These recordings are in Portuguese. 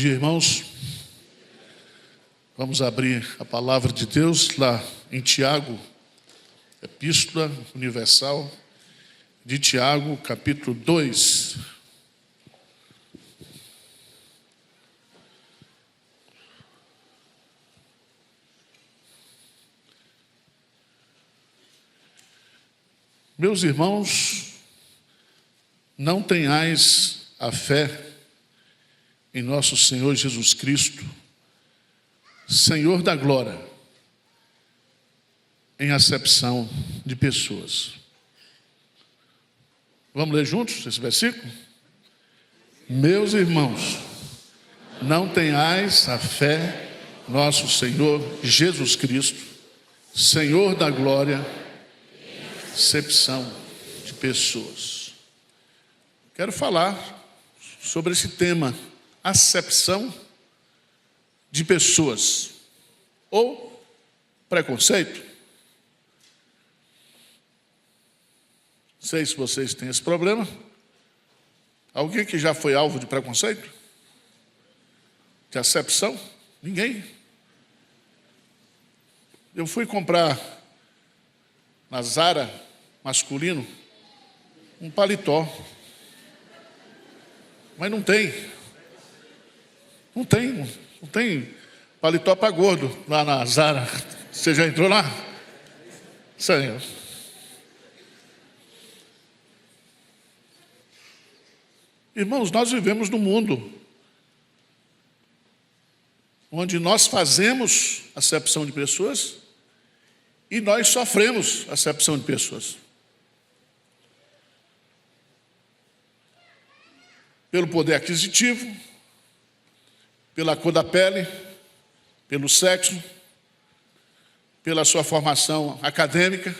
Bom dia, irmãos. Vamos abrir a palavra de Deus lá em Tiago, Epístola Universal de Tiago, capítulo 2. Meus irmãos, não tenhais a fé em nosso Senhor Jesus Cristo, Senhor da glória, em acepção de pessoas. Vamos ler juntos esse versículo? Meus irmãos, não tenhais a fé em nosso Senhor Jesus Cristo, Senhor da glória, em acepção de pessoas. Quero falar sobre esse tema, acepção de pessoas ou preconceito. Não sei se vocês têm esse problema. Alguém que já foi alvo de preconceito? De acepção? Ninguém. Eu fui comprar na Zara, masculino, um paletó. Mas não tem paletó para gordo lá na Zara. Você já entrou lá? Senhor. Irmãos, nós vivemos num mundo onde nós fazemos acepção de pessoas e nós sofremos acepção de pessoas. Pelo poder aquisitivo, pela cor da pele, pelo sexo, pela sua formação acadêmica,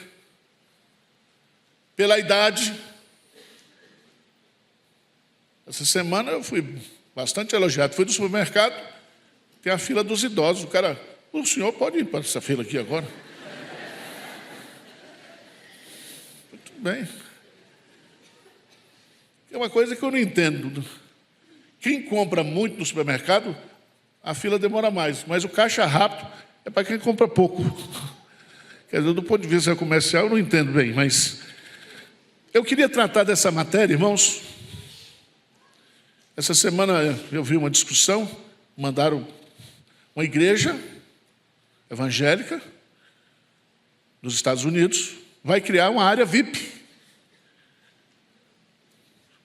pela idade. Essa semana eu fui bastante elogiado. Fui no supermercado, tem a fila dos idosos. O senhor pode ir para essa fila aqui agora? Muito bem. É uma coisa que eu não entendo. Quem compra muito no supermercado, a fila demora mais. Mas o caixa rápido é para quem compra pouco. Quer dizer, do ponto de vista comercial, eu não entendo bem. Mas eu queria tratar dessa matéria, irmãos. Essa semana eu vi uma discussão, mandaram uma igreja evangélica dos Estados Unidos, vai criar uma área VIP.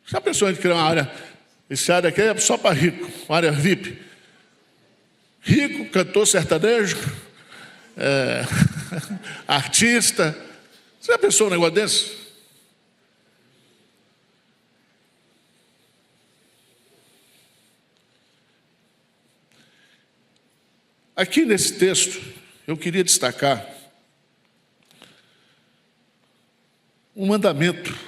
Já pensou em criar uma área? Essa área aqui é só para rico, uma área VIP. Rico, cantor sertanejo, artista. Você já pensou um negócio desse? Aqui nesse texto, eu queria destacar um mandamento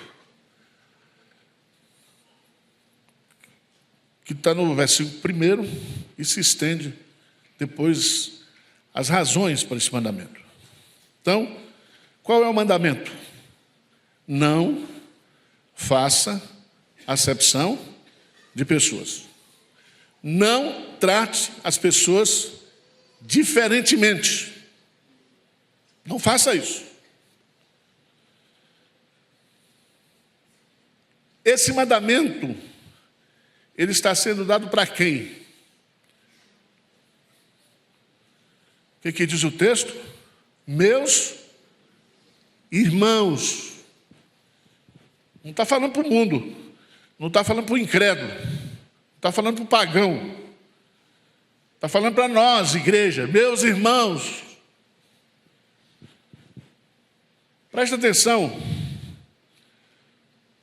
que está no versículo 1 e se estende depois as razões para esse mandamento. Então, qual é o mandamento? Não faça acepção de pessoas. Não trate as pessoas diferentemente. Não faça isso. Esse mandamento, ele está sendo dado para quem? O que diz o texto? Meus irmãos. Não está falando para o mundo, não está falando para o incrédulo, não está falando para o pagão. Está falando para nós, igreja, meus irmãos. Presta atenção,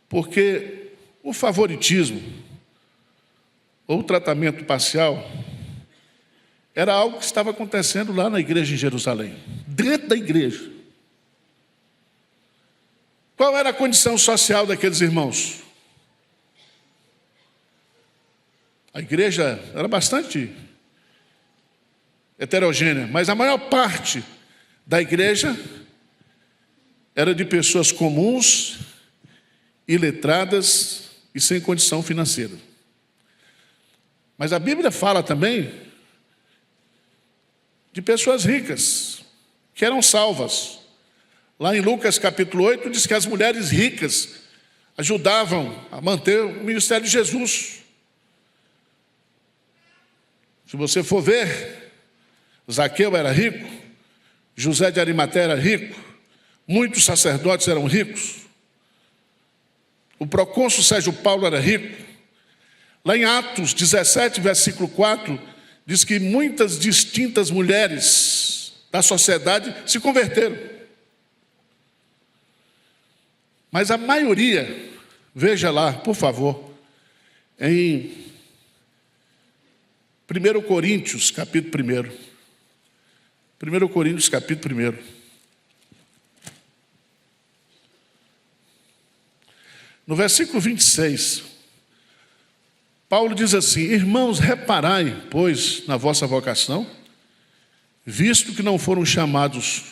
porque o favoritismo ou o tratamento parcial era algo que estava acontecendo lá na igreja em Jerusalém, dentro da igreja. Qual era a condição social daqueles irmãos? A igreja era bastante heterogênea, mas a maior parte da igreja era de pessoas comuns, iletradas e sem condição financeira. Mas a Bíblia fala também de pessoas ricas, que eram salvas. Lá em Lucas capítulo 8, diz que as mulheres ricas ajudavam a manter o ministério de Jesus. Se você for ver, Zaqueu era rico, José de Arimateia era rico, muitos sacerdotes eram ricos, o procônsul Sérgio Paulo era rico. Lá em Atos 17, versículo 4, diz que muitas distintas mulheres da sociedade se converteram. Mas a maioria, veja lá, por favor, em 1 Coríntios, capítulo 1. 1 Coríntios, capítulo 1. No versículo 26, Paulo diz assim: irmãos, reparai, pois, na vossa vocação, visto que não foram chamados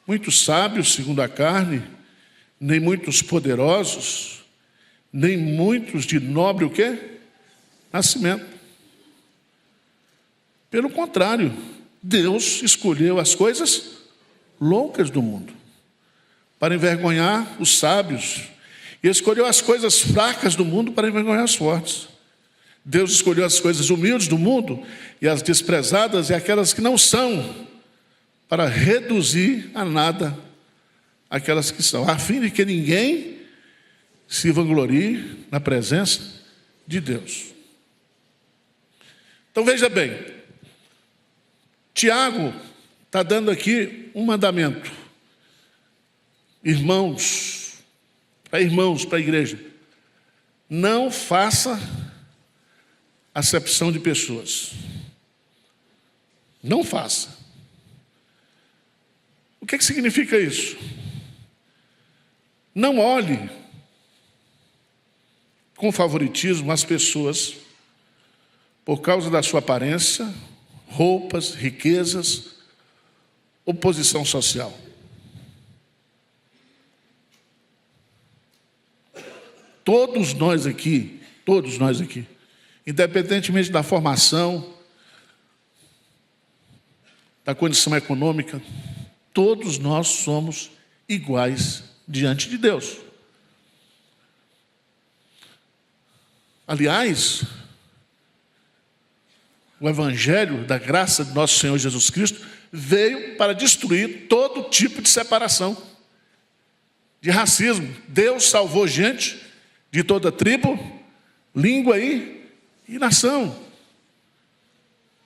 muitos sábios segundo a carne, nem muitos poderosos, nem muitos de nobre o quê? Nascimento. Pelo contrário, Deus escolheu as coisas loucas do mundo para envergonhar os sábios, e escolheu as coisas fracas do mundo para envergonhar os fortes. Deus escolheu as coisas humildes do mundo e as desprezadas e aquelas que não são, para reduzir a nada aquelas que são, a fim de que ninguém se vanglorie na presença de Deus. Então veja bem, Tiago está dando aqui um mandamento. Irmãos, para a igreja, não faça acepção de pessoas. Não faça. O que significa isso? Não olhe com favoritismo as pessoas por causa da sua aparência, roupas, riquezas ou posição social. Todos nós aqui, independentemente da formação, da condição econômica, todos nós somos iguais diante de Deus. Aliás, o Evangelho da graça de nosso Senhor Jesus Cristo veio para destruir todo tipo de separação, de racismo. Deus salvou gente de toda tribo, língua e nação.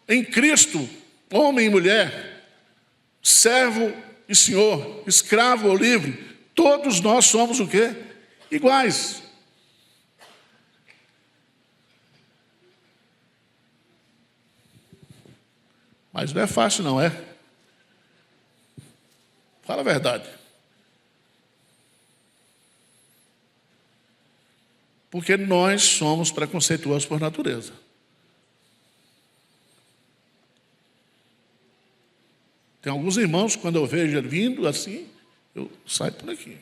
Em Cristo, homem e mulher, servo e senhor, escravo ou livre, todos nós somos o quê? Iguais. Mas não é fácil, não é? Fala a verdade. Porque nós somos preconceituosos por natureza. Tem alguns irmãos, quando eu vejo ele vindo assim, eu saio por aqui.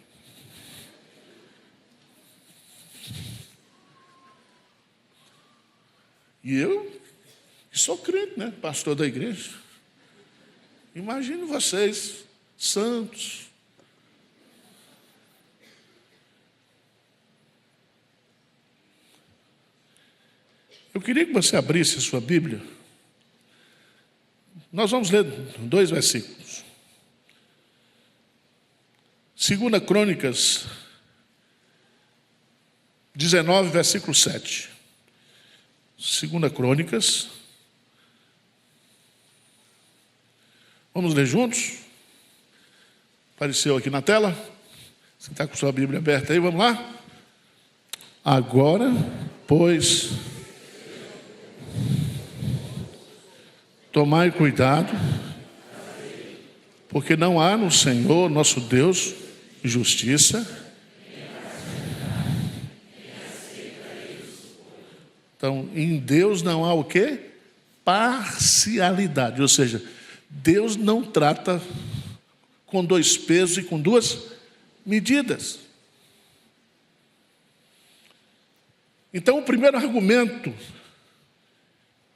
E eu, que sou crente, né? Pastor da igreja. Imagino vocês, santos. Eu queria que você abrisse a sua Bíblia. Nós vamos ler 2 versículos. 2 Crônicas 19, versículo 7. 2 Crônicas. Vamos ler juntos? Apareceu aqui na tela? Você está com sua Bíblia aberta aí? Vamos lá? Agora, pois, tomai cuidado, porque não há no Senhor, nosso Deus, justiça. Então, em Deus não há o quê? Parcialidade. Ou seja, Deus não trata com 2 pesos e com 2 medidas. Então, o primeiro argumento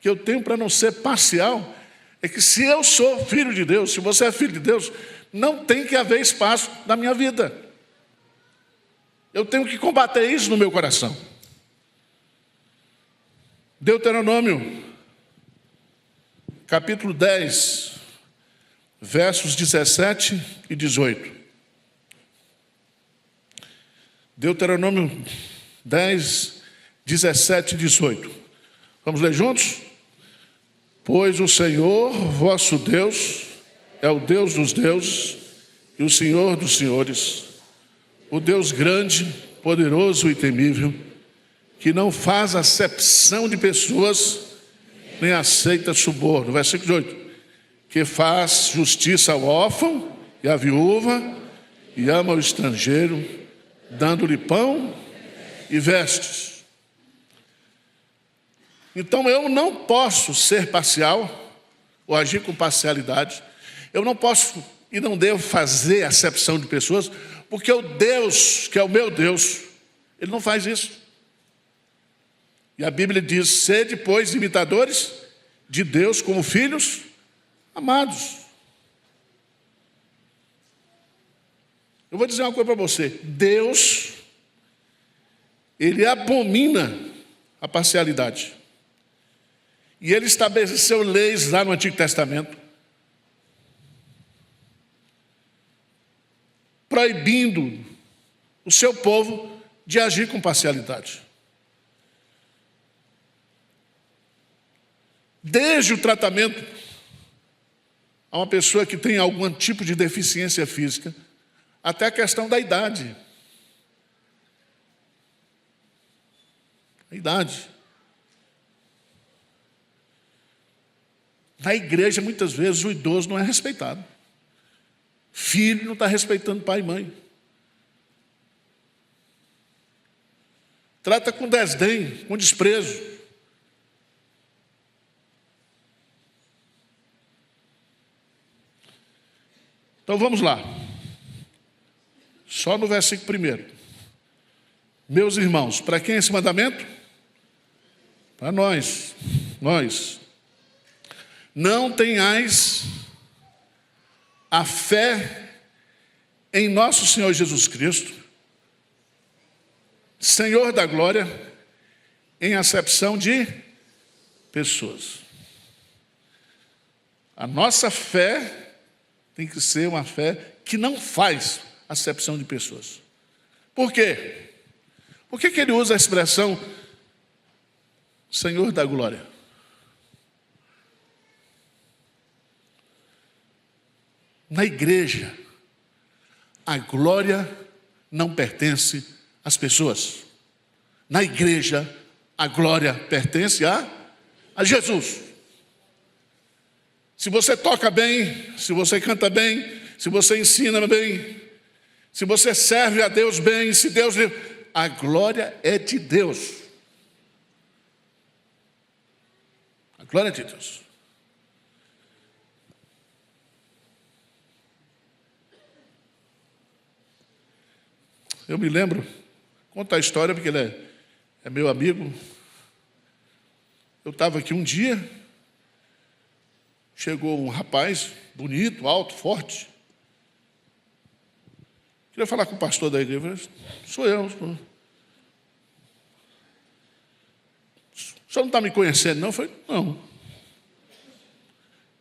que eu tenho para não ser parcial é que se eu sou filho de Deus, se você é filho de Deus, não tem que haver espaço na minha vida. Eu tenho que combater isso no meu coração. Deuteronômio, capítulo 10, versos 17 e 18. Deuteronômio 10, 17 e 18. Vamos ler juntos? Pois o Senhor, vosso Deus, é o Deus dos deuses e o Senhor dos senhores, o Deus grande, poderoso e temível, que não faz acepção de pessoas, nem aceita suborno. Versículo 18. Que faz justiça ao órfão e à viúva, e ama o estrangeiro, dando-lhe pão e vestes. Então eu não posso ser parcial, ou agir com parcialidade. Eu não posso e não devo fazer acepção de pessoas, porque o Deus, que é o meu Deus, Ele não faz isso. E a Bíblia diz: sede, pois, imitadores de Deus como filhos amados. Eu vou dizer uma coisa para você: Deus, Ele abomina a parcialidade. E Ele estabeleceu leis lá no Antigo Testamento, proibindo o seu povo de agir com parcialidade. Desde o tratamento a uma pessoa que tem algum tipo de deficiência física, até a questão da idade. A idade. Na igreja, muitas vezes, o idoso não é respeitado. Filho não está respeitando pai e mãe. Trata com desdém, com desprezo. Então vamos lá. Só no versículo 1. Meus irmãos, para quem é esse mandamento? Para nós. Nós. Não tenhais a fé em nosso Senhor Jesus Cristo, Senhor da glória, em acepção de pessoas. A nossa fé tem que ser uma fé que não faz acepção de pessoas. Por quê? Por que ele usa a expressão Senhor da glória? Na igreja, a glória não pertence às pessoas. Na igreja, a glória pertence a Jesus. Se você toca bem, se você canta bem, se você ensina bem, se você serve a Deus bem, se Deus... A glória é de Deus. A glória é de Deus. Eu me lembro, conta a história porque ele é meu amigo. Eu estava aqui um dia, chegou um rapaz bonito, alto, forte. Queria falar com o pastor da igreja. Eu falei, sou eu. O senhor não está me conhecendo, não? Eu falei, não.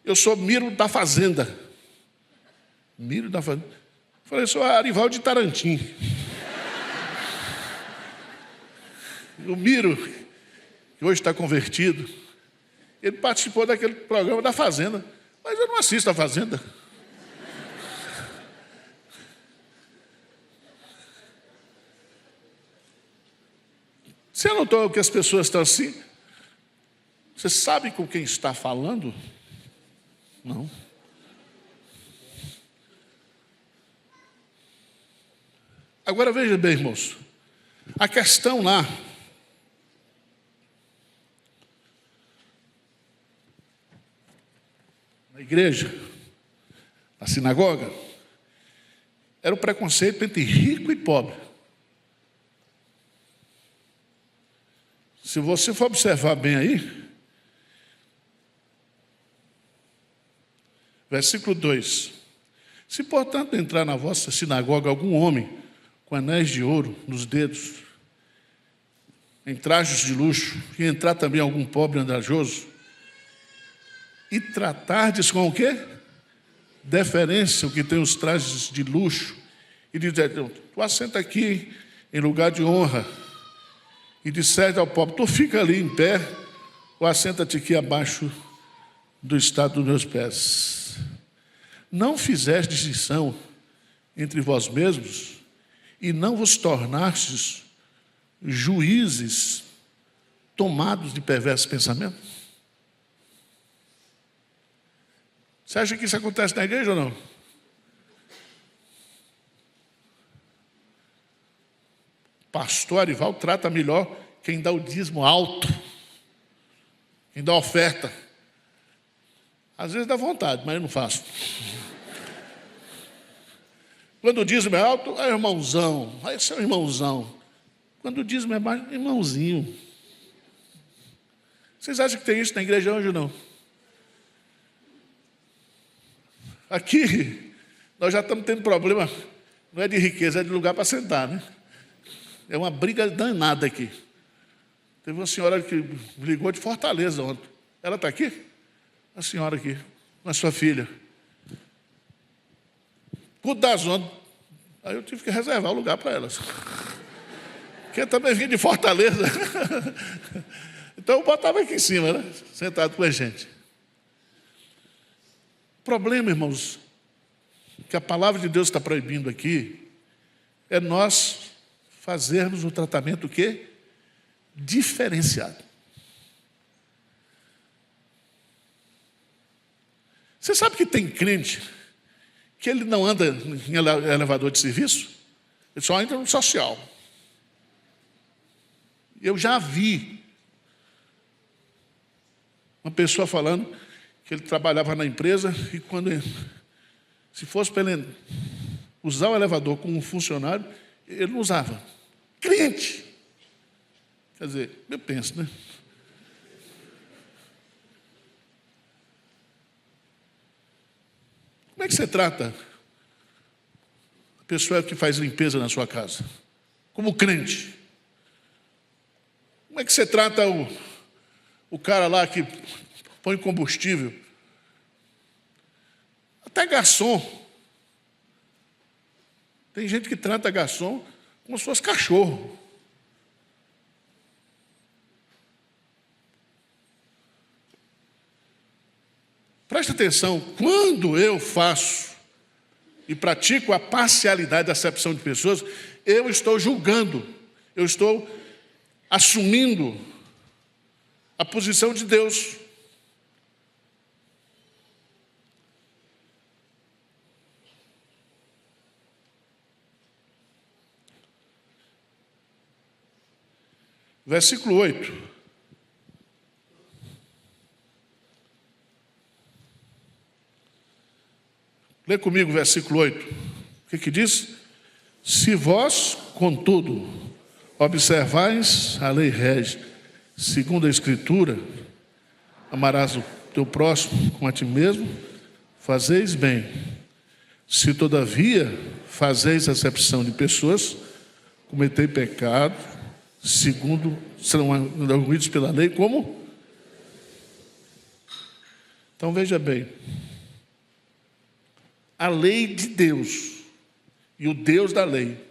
Eu sou Miro da Fazenda. Miro da Fazenda. Eu falei, sou Arivaldo de Tarantim. O Miro, que hoje está convertido, ele participou daquele programa da Fazenda, mas eu não assisto a Fazenda. Você notou que as pessoas estão assim? Você sabe com quem está falando? Não. Agora veja bem, irmãos, a questão lá, na igreja, na sinagoga, era o preconceito entre rico e pobre. Se você for observar bem aí, Versículo 2. Se, portanto, entrar na vossa sinagoga algum homem com anéis de ouro nos dedos, em trajes de luxo, e entrar também algum pobre andrajoso, e tratardes com o quê? Deferência, o que tem os trajes de luxo, e dizer, tu assenta aqui em lugar de honra, e disseste ao pobre, tu fica ali em pé, ou assenta-te aqui abaixo do estado dos meus pés. Não fizeste distinção entre vós mesmos, e não vos tornastes juízes tomados de perversos pensamentos? Você acha que isso acontece na igreja ou não? Pastor Arival trata melhor quem dá o dízimo alto, quem dá oferta. Às vezes dá vontade, mas eu não faço. Quando o dízimo é alto, é irmãozão. Aí esse é um irmãozão. Quando o dízimo é baixo, irmãozinho. Vocês acham que tem isso na igreja hoje ou não? Aqui, nós já estamos tendo problema, não é de riqueza, é de lugar para sentar, né? É uma briga danada aqui. Teve uma senhora que ligou de Fortaleza ontem. Ela está aqui? A senhora aqui, com a sua filha. Culto das ondas. Aí eu tive que reservar o lugar para elas. Porque eu também vim de Fortaleza. Então eu botava aqui em cima, né? Sentado com a gente. O problema, irmãos, que a palavra de Deus está proibindo aqui, é nós fazermos um tratamento o quê? Diferenciado. Você sabe que tem crente que ele não anda em elevador de serviço? Ele só entra no social. Eu já vi uma pessoa falando que ele trabalhava na empresa e quando se fosse para ele usar o elevador como um funcionário, ele não usava. Crente. Quer dizer, eu penso, né? Como é que você trata a pessoa que faz limpeza na sua casa? Como crente. Como é que você trata o cara lá que põe combustível? Até garçom. Tem gente que trata garçom como se fosse cachorro. Presta atenção, quando eu faço e pratico a parcialidade da acepção de pessoas, eu estou julgando, eu estou assumindo a posição de Deus. Versículo 8. Lê comigo o versículo 8. O que diz? Se vós, contudo, observais a lei rege, segundo a Escritura, amarás o teu próximo como a ti mesmo, fazeis bem. Se, todavia, fazeis acepção de pessoas, cometei pecado, segundo serão arguídos pela lei, como? Então, veja bem. A lei de Deus e o Deus da lei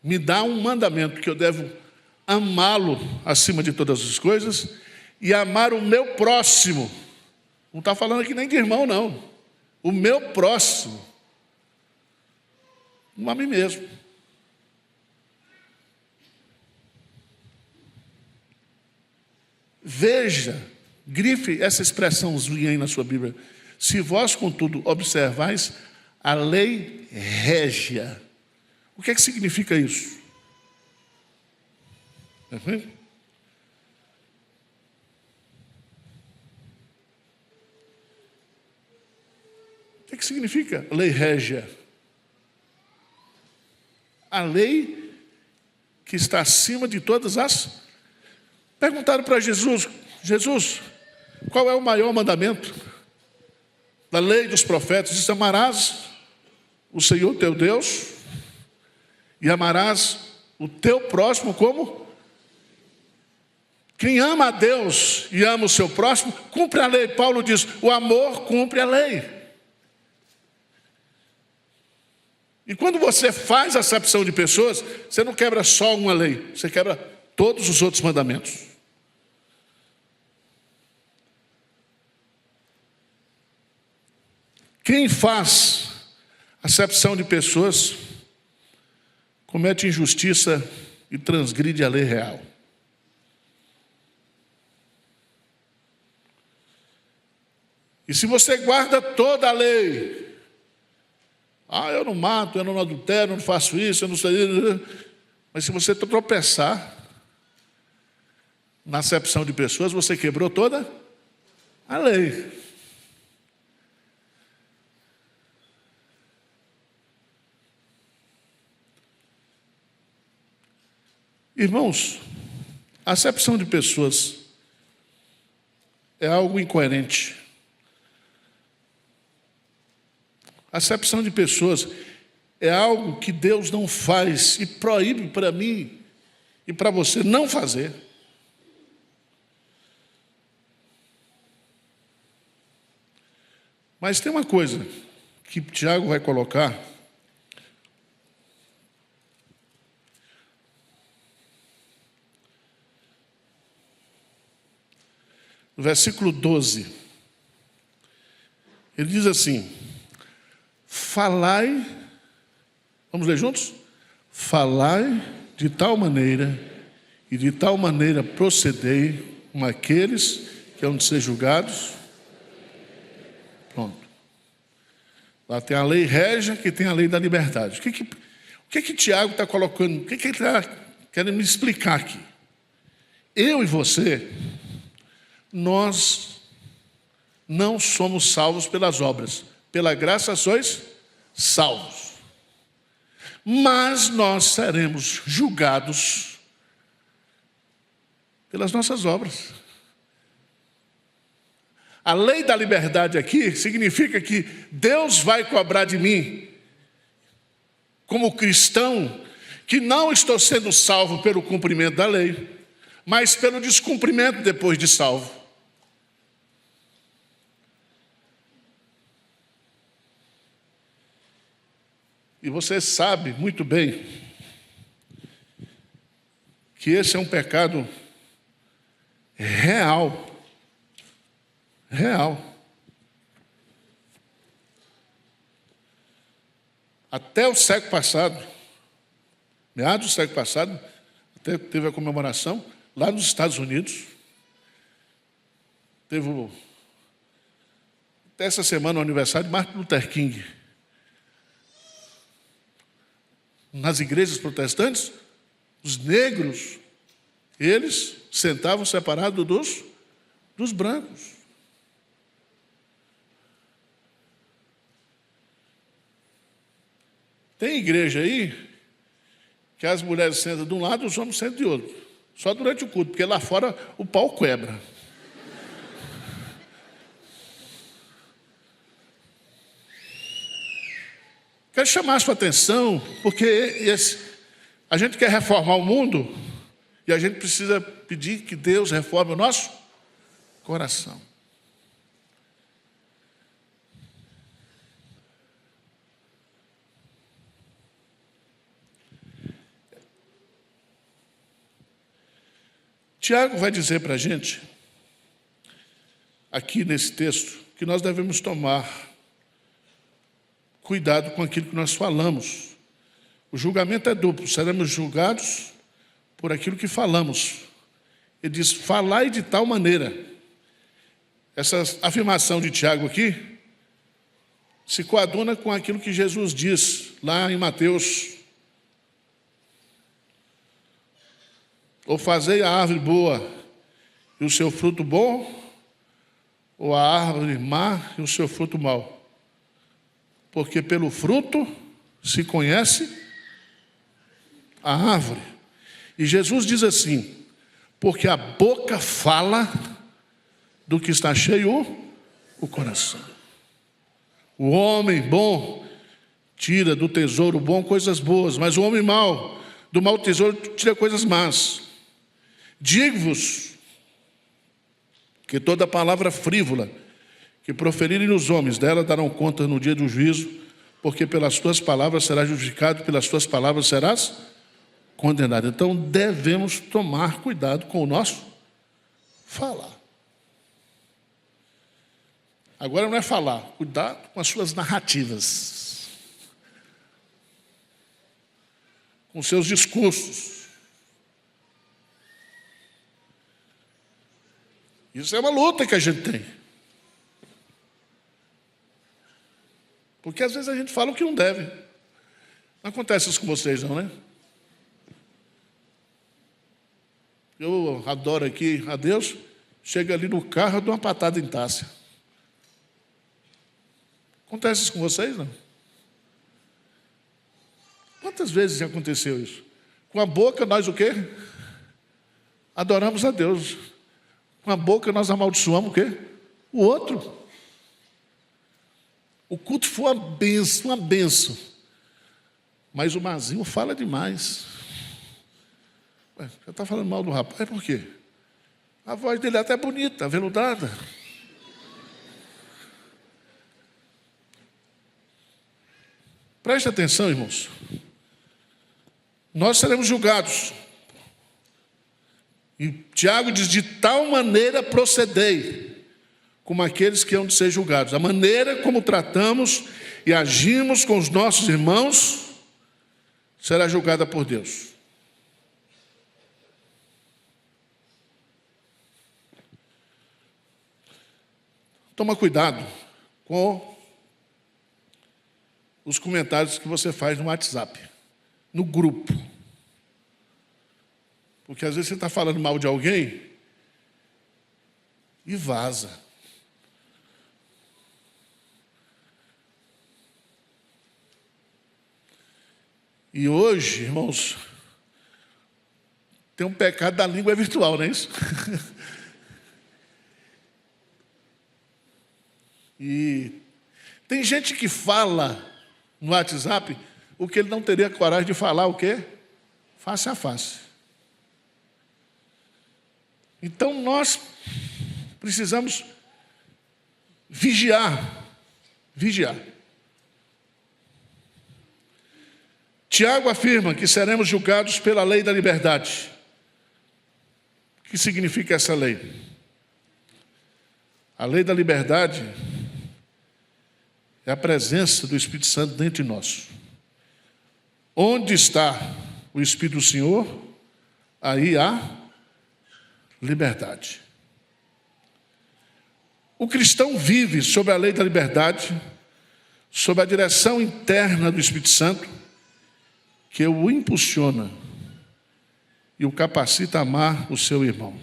me dá um mandamento que eu devo amá-lo acima de todas as coisas e amar o meu próximo. Não está falando aqui nem de irmão, não. O meu próximo. Como a mim mesmo. Veja, grife essa expressãozinha aí na sua Bíblia. Se vós, contudo, observais a lei régia. O que é que significa isso? O que é que significa lei régia? A lei que está acima de todas as... Perguntaram para Jesus, Jesus, qual é o maior mandamento? da lei dos profetas, diz: amarás o Senhor teu Deus e amarás o teu próximo como? Quem ama a Deus e ama o seu próximo, cumpre a lei. Paulo diz: o amor cumpre a lei. E quando você faz acepção de pessoas, você não quebra só uma lei, você quebra todos os outros mandamentos. Quem faz acepção de pessoas comete injustiça e transgride a lei real. E se você guarda toda a lei, eu não mato, eu não adultero, eu não faço isso, eu não sei. Mas se você tropeçar na acepção de pessoas, você quebrou toda a lei. Irmãos, a acepção de pessoas é algo incoerente. A acepção de pessoas é algo que Deus não faz e proíbe para mim e para você não fazer. Mas tem uma coisa que Tiago vai colocar. No versículo 12, ele diz assim: falai, vamos ler juntos? Falai de tal maneira, e de tal maneira procedei com aqueles que hão de ser julgados. Pronto. Lá tem a lei régia, que tem a lei da liberdade. O que Tiago está colocando? O que ele está querendo me explicar aqui? Eu e você, nós não somos salvos pelas obras. Pela graça sois salvos. Mas nós seremos julgados pelas nossas obras. A lei da liberdade aqui significa que Deus vai cobrar de mim, como cristão, que não estou sendo salvo pelo cumprimento da lei, mas pelo descumprimento depois de salvo. E você sabe muito bem que esse é um pecado real. Real. Até o século passado, meados do século passado, até teve a comemoração lá nos Estados Unidos. Teve até essa semana o aniversário de Martin Luther King. Nas igrejas protestantes, os negros, eles sentavam separados dos brancos. Tem igreja aí que as mulheres sentam de um lado e os homens sentam de outro. Só durante o culto, porque lá fora o pau quebra. Quero chamar a sua atenção, porque a gente quer reformar o mundo e a gente precisa pedir que Deus reforme o nosso coração. Tiago vai dizer para a gente, aqui nesse texto, que nós devemos tomar cuidado com aquilo que nós falamos. O julgamento é duplo, seremos julgados por aquilo que falamos. Ele diz: falai de tal maneira. Essa afirmação de Tiago aqui se coaduna com aquilo que Jesus diz lá em Mateus: ou fazei a árvore boa e o seu fruto bom, ou a árvore má e o seu fruto mau. Porque pelo fruto se conhece a árvore. E Jesus diz assim: porque a boca fala do que está cheio o coração. O homem bom tira do tesouro bom coisas boas, mas o homem mau, do mau tesouro, tira coisas más. Digo-vos que toda palavra frívola que proferirem os homens, dela darão conta no dia do juízo, porque pelas tuas palavras serás justificado, pelas tuas palavras serás condenado. Então devemos tomar cuidado com o nosso falar. Agora não é falar, cuidado com as suas narrativas, com seus discursos. Isso é uma luta que a gente tem. Porque às vezes a gente fala o que não deve. Não acontece isso com vocês não, né? Eu adoro aqui a Deus, chega ali no carro, eu dou uma patada em Tássia. Acontece isso com vocês, não? Quantas vezes já aconteceu isso? Com a boca nós o quê? Adoramos a Deus. Com a boca nós amaldiçoamos o quê? O outro. O culto foi uma benção. Mas o Mazinho fala demais. Ué, já está falando mal do rapaz, por quê? A voz dele é até bonita, aveludada. Preste atenção, irmãos. Nós seremos julgados. E Tiago diz, de tal maneira procedei, como aqueles que hão de ser julgados. A maneira como tratamos e agimos com os nossos irmãos será julgada por Deus. Toma cuidado com os comentários que você faz no WhatsApp, no grupo. Porque às vezes você está falando mal de alguém e vaza. E hoje, irmãos, tem um pecado da língua virtual, não é isso? E tem gente que fala no WhatsApp o que ele não teria coragem de falar, o quê? Face a face. Então nós precisamos vigiar. Tiago afirma que seremos julgados pela lei da liberdade. O que significa essa lei? A lei da liberdade é a presença do Espírito Santo dentro de nós. Onde está o Espírito do Senhor, aí há liberdade. O cristão vive sob a lei da liberdade, sob a direção interna do Espírito Santo, que o impulsiona e o capacita a amar o seu irmão.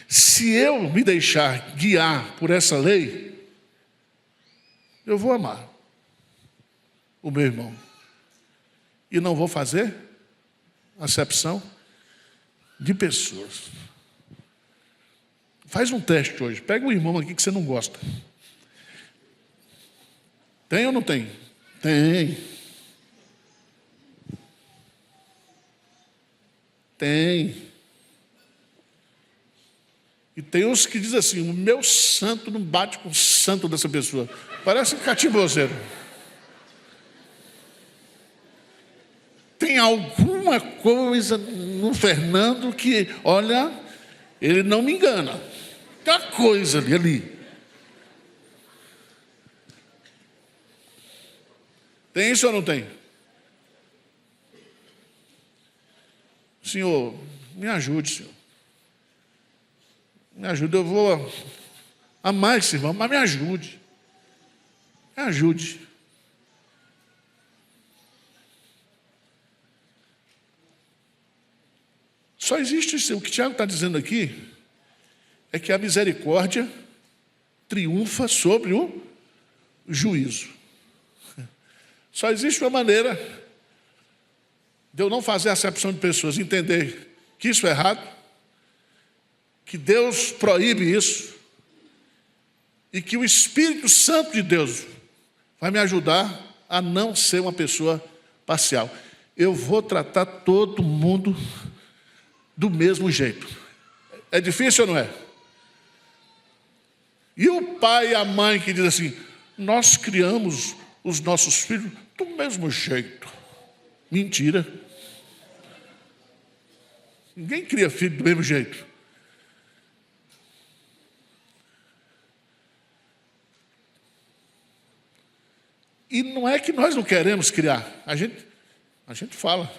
Se eu me deixar guiar por essa lei, eu vou amar o meu irmão. E não vou fazer acepção de pessoas. Faz um teste hoje. Pega um irmão aqui que você não gosta. Tem ou não tem? Tem. Tem. E tem uns que dizem assim, o meu santo não bate com o santo dessa pessoa. Parece um catimbozeiro. Tem alguma coisa no Fernando que, olha, ele não me engana. Tem uma coisa ali. Tem isso ou não tem? Senhor, me ajude, Senhor. Me ajude, eu vou amar esse irmão, mas me ajude. Me ajude. Só existe isso. O que Tiago está dizendo aqui é que a misericórdia triunfa sobre o juízo. Só existe uma maneira de eu não fazer acepção de pessoas, entender que isso é errado, que Deus proíbe isso, e que o Espírito Santo de Deus vai me ajudar a não ser uma pessoa parcial. Eu vou tratar todo mundo do mesmo jeito. É difícil ou não é? E o pai e a mãe que diz assim: nós criamos os nossos filhos do mesmo jeito. Mentira. Ninguém cria filho do mesmo jeito. E não é que nós não queremos criar. A gente fala.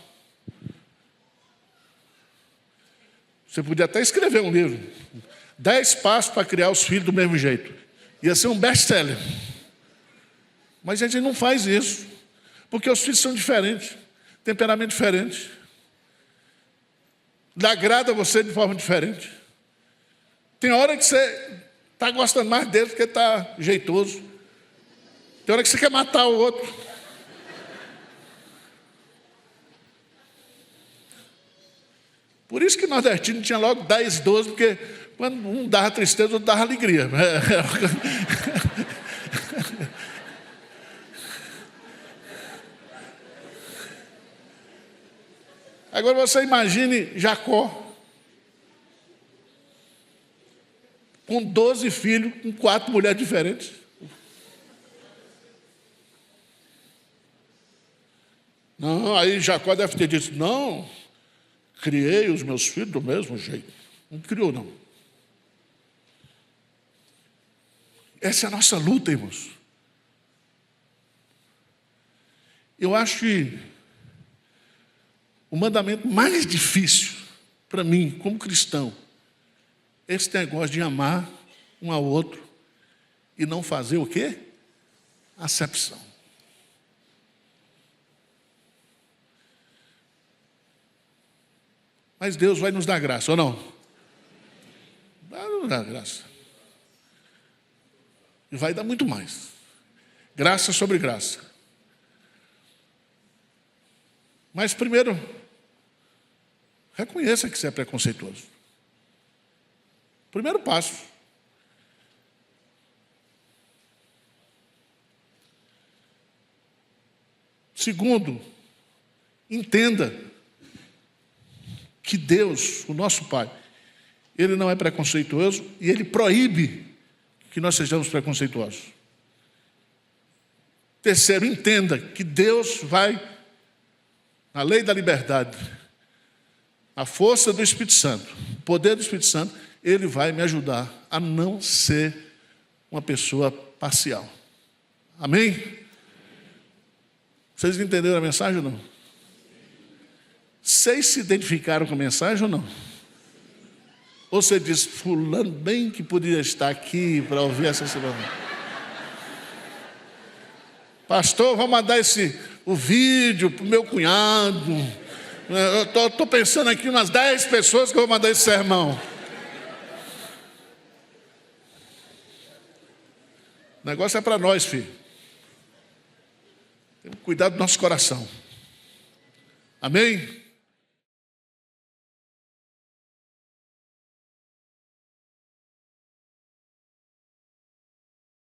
Você podia até escrever um livro. 10 passos para criar os filhos do mesmo jeito. Ia ser um best-seller. Mas a gente não faz isso. Porque os filhos são diferentes. Temperamento diferente. Lhe agrada você de forma diferente. Tem hora que você está gostando mais dele porque está jeitoso. Tem hora que você quer matar o outro. Por isso que nordestino tinha logo 10, 12, porque quando um dava tristeza, o outro dava alegria. Agora você imagine Jacó, com 12 filhos, com 4 mulheres diferentes. Não, aí Jacó deve ter dito: não, criei os meus filhos do mesmo jeito. Não criou, não. Essa é a nossa luta, irmãos. Eu acho que o mandamento mais difícil para mim, como cristão, é esse negócio de amar um ao outro e não fazer o quê? Acepção. Mas Deus vai nos dar graça, ou não? Vai nos dar graça. E vai dar muito mais. Graça sobre graça. Mas primeiro, reconheça que você é preconceituoso. Primeiro passo. Segundo, entenda que Deus, o nosso Pai, Ele não é preconceituoso e Ele proíbe que nós sejamos preconceituosos. Terceiro, entenda que Deus vai, na lei da liberdade, a força do Espírito Santo, o poder do Espírito Santo, Ele vai me ajudar a não ser uma pessoa parcial. Amém? Vocês entenderam a mensagem ou não? Vocês se identificaram com a mensagem ou não? Ou você diz: fulano bem que poderia estar aqui para ouvir essa semana. Pastor, vou mandar o vídeo para o meu cunhado. Eu estou pensando aqui umas 10 pessoas que eu vou mandar esse sermão. O negócio é para nós, filho. Temos que cuidar do nosso coração. Amém?